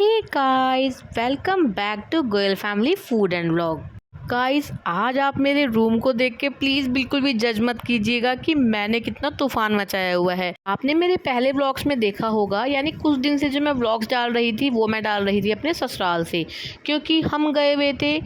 Hey guys, welcome back to Goyal family food and vlog. Guys, आज आप मेरे room को देख के प्लीज़ बिल्कुल भी जज मत कीजिएगा कि मैंने कितना तूफान मचाया हुआ है। आपने मेरे पहले व्लॉग्स में देखा होगा, यानी कुछ दिन से जो मैं व्लॉग्स डाल रही थी वो मैं डाल रही थी अपने ससुराल से, क्योंकि हम गए हुए थे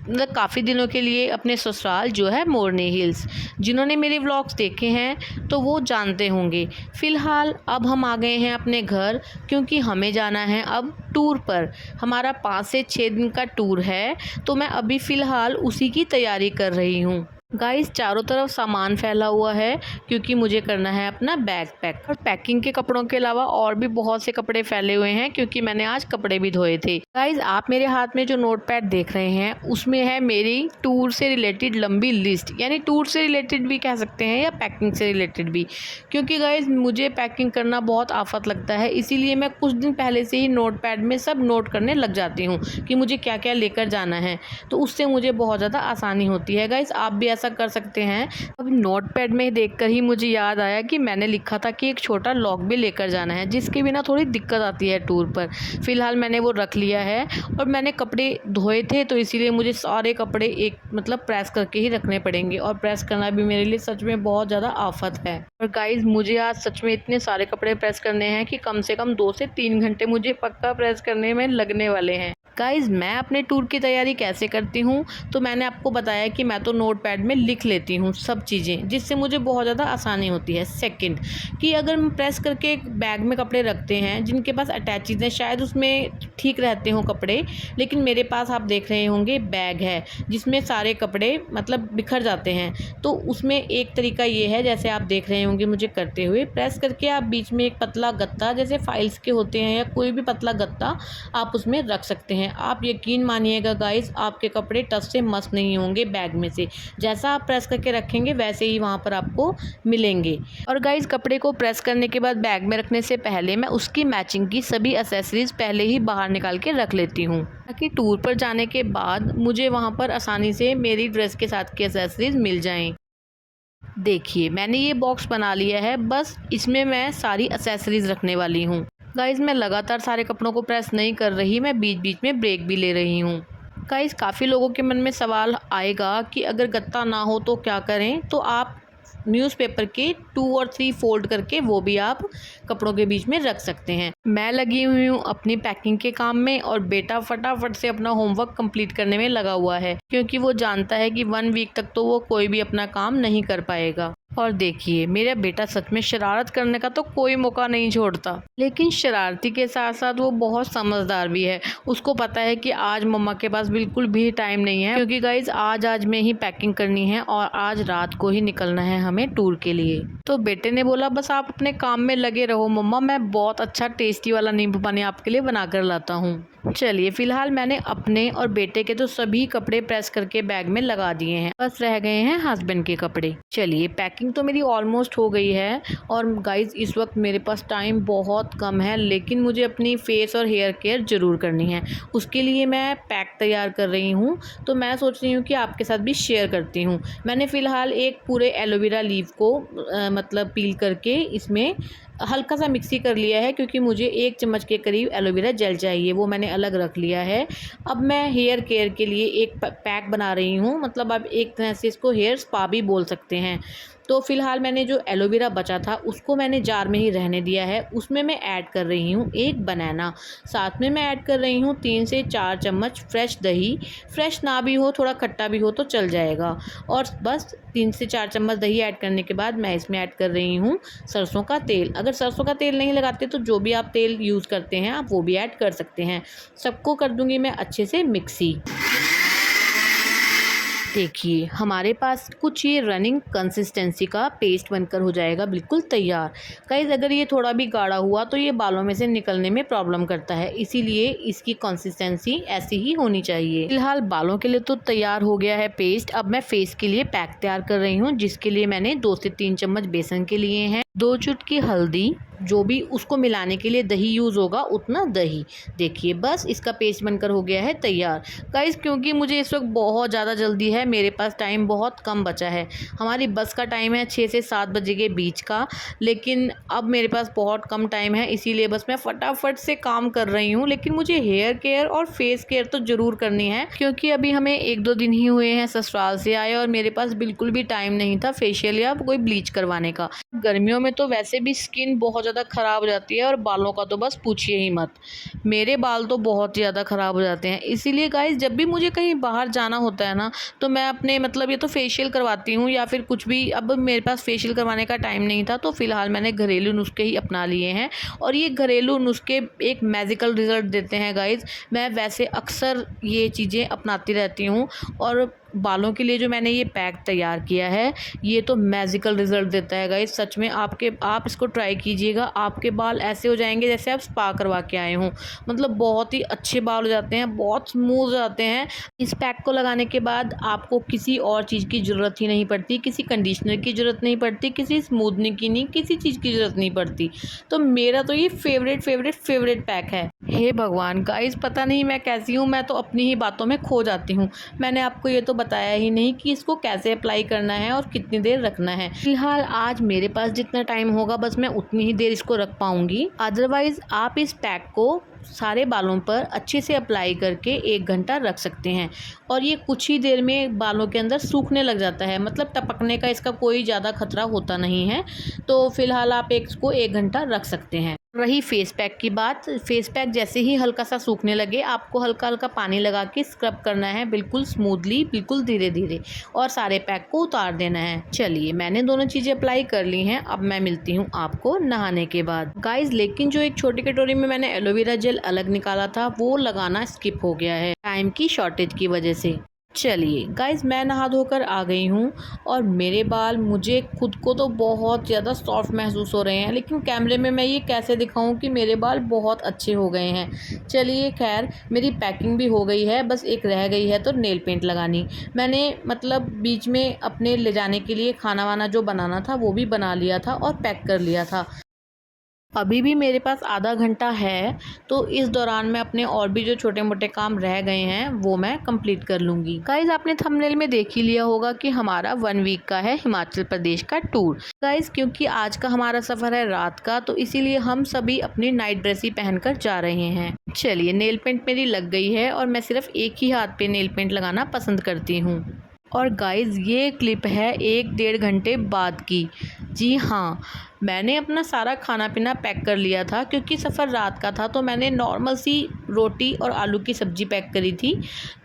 मतलब काफ़ी दिनों के लिए अपने ससुराल जो है मोरनी हिल्स। जिन्होंने मेरे व्लॉग्स देखे हैं तो वो जानते होंगे। फ़िलहाल अब हम आ गए हैं अपने घर, क्योंकि हमें जाना है अब टूर पर। हमारा 5 से 6 दिन का टूर है, तो मैं अभी फ़िलहाल उसी की तैयारी कर रही हूँ। गाइस, चारों तरफ सामान फैला हुआ है क्योंकि मुझे करना है अपना बैग पैक। और पैकिंग के कपड़ों के अलावा और भी बहुत से कपड़े फैले हुए हैं क्योंकि मैंने आज कपड़े भी धोए थे। गाइस, आप मेरे हाथ में जो नोटपैड देख रहे हैं उसमें है मेरी टूर से रिलेटेड लंबी लिस्ट, यानी टूर से रिलेटेड भी कह सकते हैं या पैकिंग से रिलेटेड भी, क्योंकि गाइस मुझे पैकिंग करना बहुत आफत लगता है। इसीलिए मैं कुछ दिन पहले से ही नोटपैड में सब नोट करने लग जाती हूँ कि मुझे क्या क्या लेकर जाना है, तो उससे मुझे बहुत ज़्यादा आसानी होती है। गाइस, आप भी ऐसा कर सकते हैं। अब नोटपैड में देखकर ही मुझे याद आया कि मैंने लिखा था कि एक छोटा लॉक भी लेकर जाना है, जिसके बिना थोड़ी दिक्कत आती है टूर पर। फिलहाल मैंने वो रख लिया है और मैंने कपड़े धोए थे तो इसीलिए मुझे सारे कपड़े एक मतलब प्रेस करके ही रखने पड़ेंगे, और प्रेस करना भी मेरे लिए सच में बहुत ज़्यादा आफत है। और गाइज, मुझे आज सच में इतने सारे कपड़े प्रेस करने हैं कि कम से कम 2 से 3 घंटे मुझे पक्का प्रेस करने में लगने वाले हैं। गाइज़, मैं अपने टूर की तैयारी कैसे करती हूँ, तो मैंने आपको बताया कि मैं तो नोटपैड में लिख लेती हूँ सब चीज़ें, जिससे मुझे बहुत ज़्यादा आसानी होती है। सेकंड कि अगर हम प्रेस करके एक बैग में कपड़े रखते हैं, जिनके पास अटैचीज़ हैं, शायद उसमें ठीक रहते हों कपड़े, लेकिन मेरे पास आप देख रहे होंगे बैग है जिसमें सारे कपड़े मतलब बिखर जाते हैं। तो उसमें एक तरीका ये है, जैसे आप देख रहे होंगे मुझे करते हुए, प्रेस करके आप बीच में एक पतला गत्ता जैसे फाइल्स के होते हैं या कोई भी पतला गत्ता आप उसमें रख सकते हैं। आप यकीन मानिएगा गाइस, आपके कपड़े टच से मस नहीं होंगे बैग में से। जैसा आप प्रेस करके रखेंगे वैसे ही वहाँ पर आपको मिलेंगे। और गाइस, कपड़े को प्रेस करने के बाद बैग में रखने से पहले मैं उसकी मैचिंग की सभी एक्सेसरीज पहले ही बाहर निकाल के रख लेती हूँ, ताकि टूर पर जाने के बाद मुझे वहाँ पर आसानी से मेरी ड्रेस के साथ की एक्सेसरीज मिल जाएं। देखिए, मैंने ये बॉक्स बना लिया है, बस इसमें मैं सारी एक्सेसरीज रखने वाली हूँ। गाइज़, मैं लगातार सारे कपड़ों को प्रेस नहीं कर रही, मैं बीच बीच में ब्रेक भी ले रही हूँ। गाइज़, काफ़ी लोगों के मन में सवाल आएगा कि अगर गत्ता ना हो तो क्या करें, तो आप न्यूज़पेपर के 2 और 3 फोल्ड करके वो भी आप कपड़ों के बीच में रख सकते हैं। मैं लगी हुई हूँ अपनी पैकिंग के काम में, और बेटा फटाफट से अपना होमवर्क कंप्लीट करने में लगा हुआ है, क्योंकि वो जानता है कि 1 वीक तक तो वो कोई भी अपना काम नहीं कर पाएगा। और देखिए, मेरा बेटा सच में शरारत करने का तो कोई मौका नहीं छोड़ता, लेकिन शरारती के साथ साथ वो बहुत समझदार भी है। उसको पता है कि आज मम्मा के पास बिल्कुल भी टाइम नहीं है, क्योंकि गाइज आज में ही पैकिंग करनी है और आज रात को ही निकलना है हमें टूर के लिए। तो बेटे ने बोला, बस आप अपने काम में लगे रहो मम्मा, मैं बहुत अच्छा टेस्टी वाला नींबू पानी आपके लिए बना कर लाता हूँ। चलिए, फिलहाल मैंने अपने और बेटे के तो सभी कपड़े प्रेस करके बैग में लगा दिए हैं, बस रह गए हैं हस्बैंड के कपड़े। चलिए, पैकिंग तो मेरी ऑलमोस्ट हो गई है। और गाइज, इस वक्त मेरे पास टाइम बहुत कम है, लेकिन मुझे अपनी फेस और हेयर केयर ज़रूर करनी है। उसके लिए मैं पैक तैयार कर रही हूँ, तो मैं सोच रही हूँ कि आपके साथ भी शेयर करती हूँ। मैंने फ़िलहाल एक पूरे एलोवेरा लीफ को मतलब पील करके इसमें हल्का सा मिक्सी कर लिया है, क्योंकि मुझे 1 चम्मच के करीब एलोवेरा जेल चाहिए, वो मैंने अलग रख लिया है। अब मैं हेयर केयर के लिए एक पैक बना रही हूँ, मतलब आप एक तरह से इसको हेयर स्पा भी बोल सकते हैं। तो फ़िलहाल मैंने जो एलोवेरा बचा था उसको मैंने जार में ही रहने दिया है। उसमें मैं ऐड कर रही हूँ 1 बनाना, साथ में मैं ऐड कर रही हूँ 3 से 4 चम्मच फ्रेश दही। फ्रेश ना भी हो, थोड़ा खट्टा भी हो तो चल जाएगा। और बस 3 से 4 चम्मच दही ऐड करने के बाद मैं इसमें ऐड कर रही हूँ सरसों का तेल। अगर सरसों का तेल नहीं लगाते तो जो भी आप तेल यूज़ करते हैं आप वो भी ऐड कर सकते हैं। सबको कर दूँगी मैं अच्छे से मिक्सी। देखिए, हमारे पास कुछ ये रनिंग कंसिस्टेंसी का पेस्ट बनकर हो जाएगा बिल्कुल तैयार। गाइस, अगर ये थोड़ा भी गाढ़ा हुआ तो ये बालों में से निकलने में प्रॉब्लम करता है, इसीलिए इसकी कंसिस्टेंसी ऐसी ही होनी चाहिए। फिलहाल बालों के लिए तो तैयार हो गया है पेस्ट। अब मैं फेस के लिए पैक तैयार कर रही हूँ, जिसके लिए मैंने 2 से 3 चम्मच बेसन के लिए हैं, 2 चुटकी हल्दी, जो भी उसको मिलाने के लिए दही यूज़ होगा उतना दही। देखिए बस इसका पेस्ट बनकर हो गया है तैयार। गाइस क्योंकि मुझे इस वक्त बहुत ज़्यादा जल्दी है, मेरे पास टाइम बहुत कम बचा है। हमारी बस का टाइम है 6 से 7 बजे के बीच का, लेकिन अब मेरे पास बहुत कम टाइम है, इसीलिए बस मैं फटाफट से काम कर रही हूँ। लेकिन मुझे हेयर केयर और फेस केयर तो ज़रूर करनी है, क्योंकि अभी हमें 1-2 दिन ही हुए हैं ससुराल से आए और मेरे पास बिल्कुल भी टाइम नहीं था फेशियल या कोई ब्लीच करवाने का। गर्मियों में तो वैसे भी स्किन बहुत ज़्यादा ख़राब हो जाती है और बालों का तो बस पूछिए ही मत। मेरे बाल तो बहुत ही ज़्यादा ख़राब हो जाते हैं, इसीलिए गाइस जब भी मुझे कहीं बाहर जाना होता है ना, तो मैं अपने मतलब ये तो फेशियल करवाती हूँ या फिर कुछ भी। अब मेरे पास फेशियल करवाने का टाइम नहीं था, तो फ़िलहाल मैंने घरेलू नुस्खे ही अपना लिए हैं और ये घरेलू नुस्खे एक मैजिकल रिज़ल्ट देते हैं गाइस। मैं वैसे अक्सर ये चीज़ें अपनाती रहती हूँ और बालों के लिए जो मैंने ये पैक तैयार किया है, ये तो मैजिकल रिज़ल्ट देता है गाइस। सच में आप इसको ट्राई कीजिएगा, आपके बाल ऐसे हो जाएंगे जैसे आप स्पा करवा के आए हों। मतलब बहुत ही अच्छे बाल हो जाते हैं, बहुत स्मूथ हो जाते हैं। इस पैक को लगाने के बाद आपको किसी और चीज़ की ज़रूरत ही नहीं पड़ती, किसी कंडीशनर की ज़रूरत नहीं पड़ती, किसी स्मूथनिंग की नहीं, किसी चीज़ की ज़रूरत नहीं पड़ती। तो मेरा तो ये फेवरेट पैक है। हे भगवान गाइस, पता नहीं मैं कैसी हूँ, मैं तो अपनी ही बातों में खो जाती हूँ। मैंने आपको ये तो बताया ही नहीं कि इसको कैसे अप्लाई करना है और कितनी देर रखना है। फिलहाल आज मेरे पास जितना टाइम होगा बस मैं उतनी ही देर इसको रख पाऊंगी। अदरवाइज आप इस पैक को सारे बालों पर अच्छे से अप्लाई करके 1 घंटा रख सकते हैं और ये कुछ ही देर में बालों के अंदर सूखने लग जाता है। मतलब टपकने का इसका कोई ज़्यादा खतरा होता नहीं है। तो फिलहाल आप इसको 1 घंटा रख सकते हैं। रही फेस पैक की बात, फेस पैक जैसे ही हल्का सा सूखने लगे आपको हल्का हल्का पानी लगा के स्क्रब करना है, बिल्कुल स्मूथली, बिल्कुल धीरे धीरे, और सारे पैक को उतार देना है। चलिए मैंने दोनों चीज़ें अप्लाई कर ली हैं, अब मैं मिलती हूँ आपको नहाने के बाद। गाइज लेकिन जो एक छोटी कटोरी में मैंने एलोवेरा जेल अलग निकाला था वो लगाना स्किप हो गया है टाइम की शॉर्टेज की वजह से। चलिए गाइज मैं नहा धोकर आ गई हूँ और मेरे बाल मुझे खुद को तो बहुत ज़्यादा सॉफ्ट महसूस हो रहे हैं, लेकिन कैमरे में मैं ये कैसे दिखाऊं कि मेरे बाल बहुत अच्छे हो गए हैं। चलिए खैर मेरी पैकिंग भी हो गई है, बस एक रह गई है तो नेल पेंट लगानी। मैंने मतलब बीच में अपने ले जाने के लिए खाना वाना जो बनाना था वो भी बना लिया था और पैक कर लिया था। अभी भी मेरे पास आधा घंटा है, तो इस दौरान मैं अपने और भी जो छोटे मोटे काम रह गए हैं वो मैं कंप्लीट कर लूँगी। गाइज़ आपने थंबनेल में देख ही लिया होगा कि हमारा 1 वीक का है हिमाचल प्रदेश का टूर। गाइज़ क्योंकि आज का हमारा सफ़र है रात का, तो इसीलिए हम सभी अपनी नाइट ड्रेस ही पहनकर जा रहे हैं। चलिए नेल पेंट मेरी लग गई है और मैं सिर्फ एक ही हाथ पे नेल पेंट लगाना पसंद करती हूँ। और गाइज़ ये क्लिप है 1-1.5 घंटे बाद की। जी हाँ, मैंने अपना सारा खाना पीना पैक कर लिया था क्योंकि सफ़र रात का था, तो मैंने नॉर्मल सी रोटी और आलू की सब्ज़ी पैक करी थी।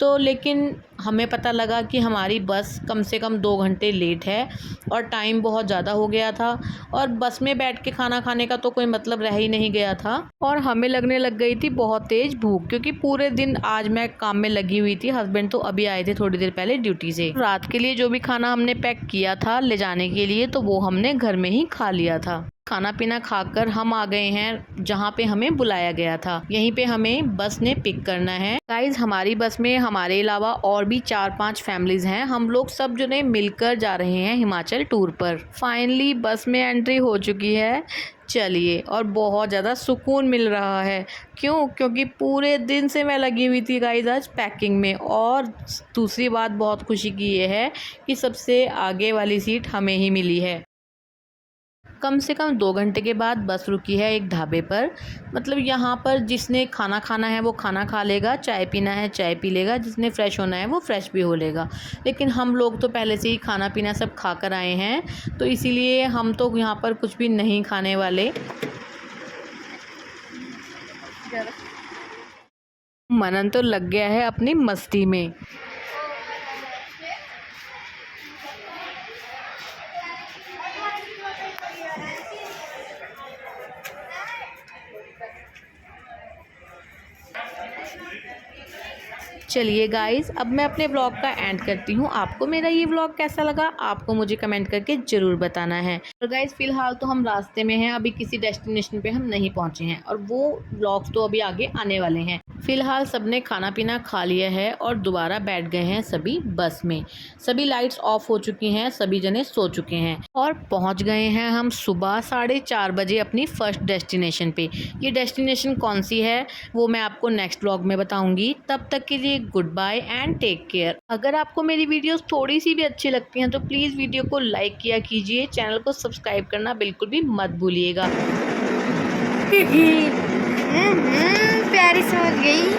तो लेकिन हमें पता लगा कि हमारी बस कम से कम 2 घंटे लेट है और टाइम बहुत ज़्यादा हो गया था और बस में बैठ के खाना खाने का तो कोई मतलब रह ही नहीं गया था और हमें लगने लग गई थी बहुत तेज़ भूख, क्योंकि पूरे दिन आज मैं काम में लगी हुई थी। हस्बैंड तो अभी आए थे थोड़ी देर पहले ड्यूटी से। रात के लिए जो भी खाना हमने पैक किया था ले जाने के लिए, तो वो हमने घर में ही खा लिया था। खाना पीना खाकर हम आ गए हैं जहाँ पे हमें बुलाया गया था। यहीं पे हमें बस ने पिक करना है। गाइज हमारी बस में हमारे अलावा और भी 4-5 फैमिलीज हैं। हम लोग सब जने मिलकर जा रहे हैं हिमाचल टूर पर। फाइनली बस में एंट्री हो चुकी है। चलिए, और बहुत ज़्यादा सुकून मिल रहा है। क्योंकि पूरे दिन से मैं लगी हुई थी गाइज आज पैकिंग में। और दूसरी बात बहुत खुशी की ये है कि सबसे आगे वाली सीट हमें ही मिली है। कम से कम 2 घंटे के बाद बस रुकी है एक ढाबे पर। मतलब यहाँ पर जिसने खाना खाना है वो खाना खा लेगा, चाय पीना है चाय पी लेगा, जिसने फ़्रेश होना है वो फ़्रेश भी हो लेगा। लेकिन हम लोग तो पहले से ही खाना पीना सब खा कर आए हैं, तो इसीलिए हम तो यहाँ पर कुछ भी नहीं खाने वाले। मनन तो लग गया है अपनी मस्ती में। चलिए गाइस, अब मैं अपने ब्लॉग का एंड करती हूँ। आपको मेरा ये ब्लॉग कैसा लगा आपको मुझे कमेंट करके ज़रूर बताना है। और गाइस फ़िलहाल तो हम रास्ते में हैं, अभी किसी डेस्टिनेशन पे हम नहीं पहुँचे हैं और वो ब्लॉग्स तो अभी आगे आने वाले हैं। फ़िलहाल सबने खाना पीना खा लिया है और दोबारा बैठ गए हैं सभी बस में। सभी लाइट्स ऑफ हो चुकी हैं, सभी जने सो चुके हैं और पहुँच गए हैं हम सुबह 4:30 बजे अपनी फ़र्स्ट डेस्टिनेशन पे। ये डेस्टिनेशन कौन सी है वो मैं आपको नेक्स्ट ब्लॉग में बताऊंगी। तब तक के लिए good bye and take care. अगर आपको मेरी वीडियोस थोड़ी सी भी अच्छी लगती हैं तो प्लीज़ वीडियो को लाइक किया कीजिए, चैनल को सब्सक्राइब करना बिल्कुल भी मत भूलिएगा। प्यारी सो गई।